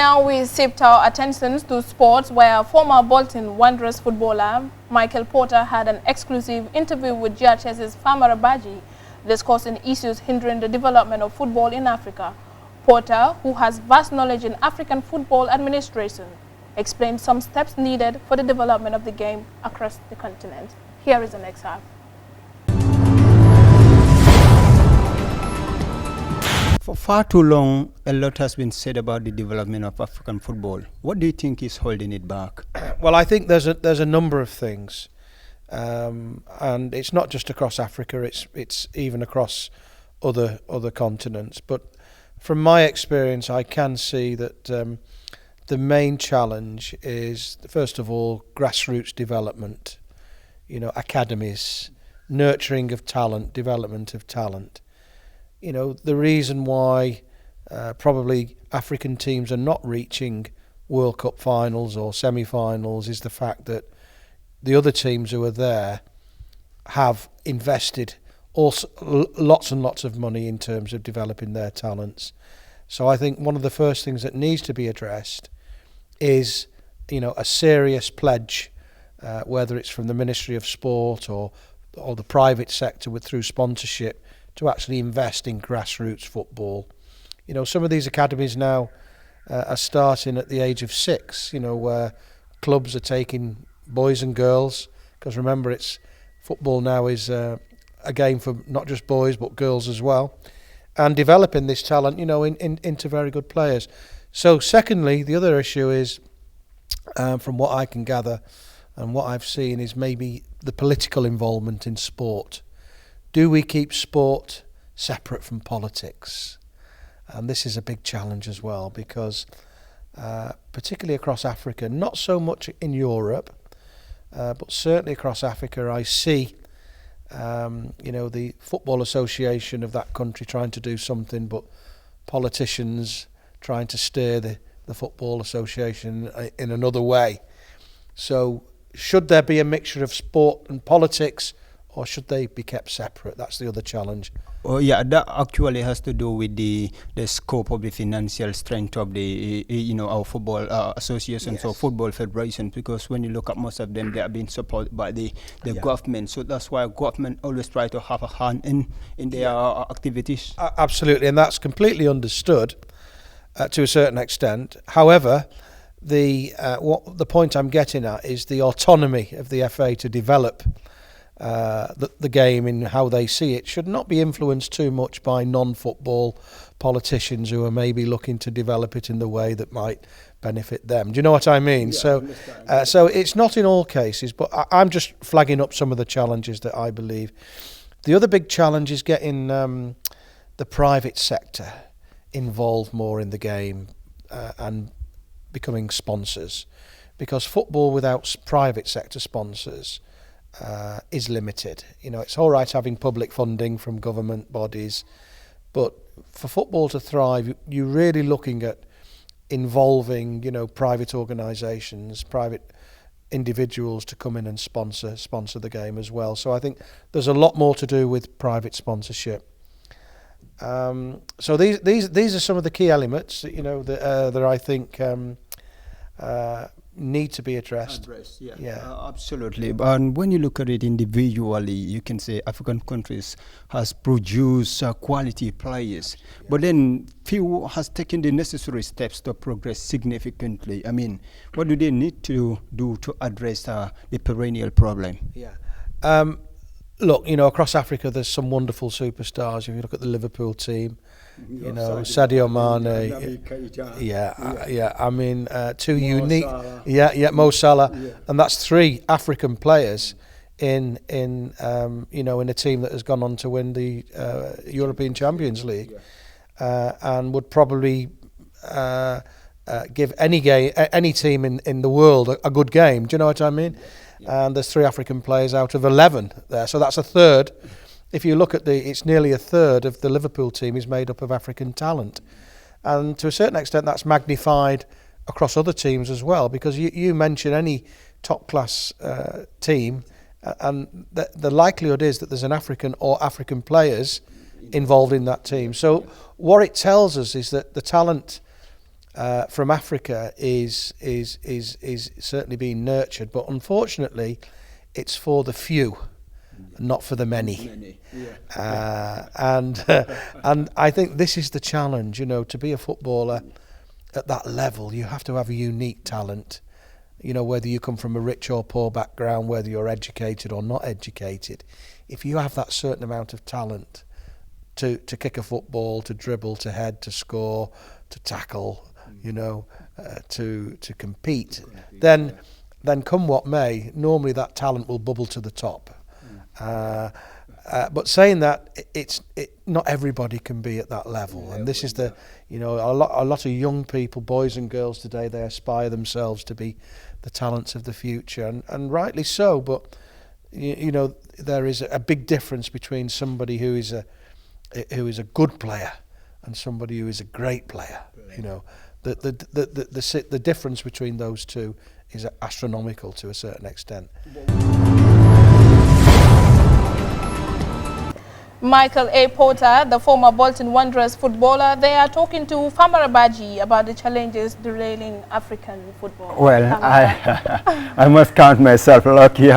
Now we shift our attentions to sports, where former Bolton Wanderers footballer Michael Porter had an exclusive interview with GRTS's Famara Baji, discussing issues hindering the development of football in Africa. Porter, who has vast knowledge in African football administration, explained some steps needed for the development of the game across the continent. Here is an excerpt. For far too long, a lot has been said about the development of African football. What do you think is holding it back? Well, I think there's a number of things, and it's not just across Africa. It's even across other continents. But from my experience, I can see that the main challenge is, first of all, grassroots development. You know, academies, nurturing of talent, development of talent. You know, the reason why probably African teams are not reaching World Cup finals or semi-finals is the fact that the other teams who are there have invested also lots and lots of money in terms of developing their talents. So I think one of the first things that needs to be addressed is, you know, a serious pledge, whether it's from the Ministry of Sport or the private sector through sponsorship, to actually invest in grassroots football. You know, some of these academies now are starting at the age of 6, you know, where clubs are taking boys and girls, because remember, it's football now is a game for not just boys but girls as well, and developing this talent, you know, into very good players. So secondly, the other issue is, from what I can gather and what I've seen, is maybe the political involvement in sport. Do we keep sport separate from politics? And this is a big challenge as well, because particularly across Africa, not so much in Europe, but certainly across Africa, I see you know, the football association of that country trying to do something, but politicians trying to steer the football association in another way. So should there be a mixture of sport and politics, or should they be kept separate? That's the other challenge. Oh yeah, that actually has to do with the scope of the financial strength of the you know, our football associations, yes, or football federations, because when you look at most of them, they are being supported by the government. So that's why government always try to have a hand in their activities. Absolutely, and that's completely understood to a certain extent. However, the point I'm getting at is the autonomy of the FA to develop the game in how they see it should not be influenced too much by non-football politicians who are maybe looking to develop it in the way that might benefit them. Do you know what I mean? Yeah, so it's not in all cases, but I'm just flagging up some of the challenges that I believe. The other big challenge is getting the private sector involved more in the game and becoming sponsors, because football without private sector sponsors is limited. You know, it's all right having public funding from government bodies, but for football to thrive, you're really looking at involving, you know, private organisations, private individuals to come in and sponsor the game as well. So I think there's a lot more to do with private sponsorship. So these are some of the key elements that, you know, that I think need to be addressed. Absolutely. And when you look at it individually, you can say African countries has produced quality players, but then few has taken the necessary steps to progress significantly. I mean, what do they need to do to address the perennial problem? Look, you know, across Africa, there's some wonderful superstars. If you look at the Liverpool team, you know, Sadio Mane, I mean, two unique, Mo Salah, and that's 3 African players in you know, in a team that has gone on to win the European Champions League, and would probably give any team in the world a good game. Do you know what I mean? And there's 3 African players out of 11 there, so that's a third. If you look at it's nearly a third of the Liverpool team is made up of African talent, and to a certain extent that's magnified across other teams as well, because you mention any top class team, and the likelihood is that there's an African or African players involved in that team. So what it tells us is that the talent from Africa is certainly being nurtured, but unfortunately, it's for the few, not for the many. And I think this is the challenge. You know, to be a footballer at that level, you have to have a unique talent. You know, whether you come from a rich or poor background, whether you're educated or not educated, if you have that certain amount of talent to kick a football, to dribble, to head, to score, to tackle, you know, to compete, then come what may, normally that talent will bubble to the top. But saying that, not everybody can be at that level, and this is the, you know, a lot of young people, boys and girls today, they aspire themselves to be the talents of the future, and rightly so. But you know, there is a big difference between somebody who is a good player and somebody who is a great player. You know, the difference between those two is astronomical to a certain extent. Michael A. Porter, the former Bolton Wanderers footballer, they are talking to Famara Badji about the challenges derailing African football. Well, I must count myself lucky.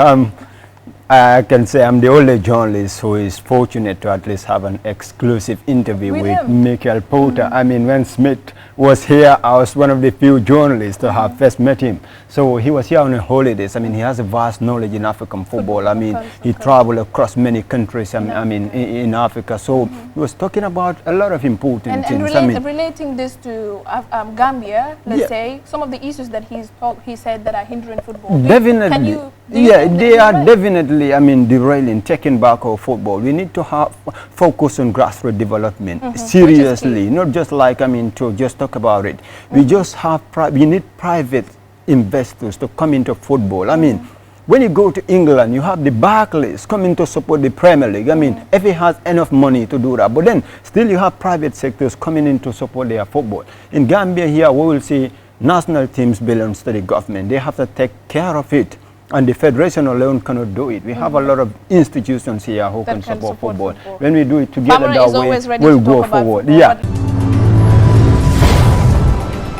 I can say I'm the only journalist who is fortunate to at least have an exclusive interview with Michael Porter. I mean, when Smith was here, I was one of the few journalists to have first met him. So he was here on holidays. I mean, he has a vast knowledge in African football. I mean, he traveled across many countries, I mean, in Africa. So he was talking about a lot of important things. And relating this to Gambia, let's say, some of the issues that he said that are hindering football. Definitely. They are definitely, I mean, derailing, taking back our football. We need to have focus on grassroots development, seriously, not just like, I mean, to just talk about it. We just have, we need private investors to come into football. I mean, when you go to England, you have the Barclays coming to support the Premier League. I mean, if it has enough money to do that, but then still you have private sectors coming in to support their football. In Gambia here, we will see national teams belong to the government. They have to take care of it. And the federation alone cannot do it. We have a lot of institutions here who can support football. When we do it together that way, we'll go forward. Yeah.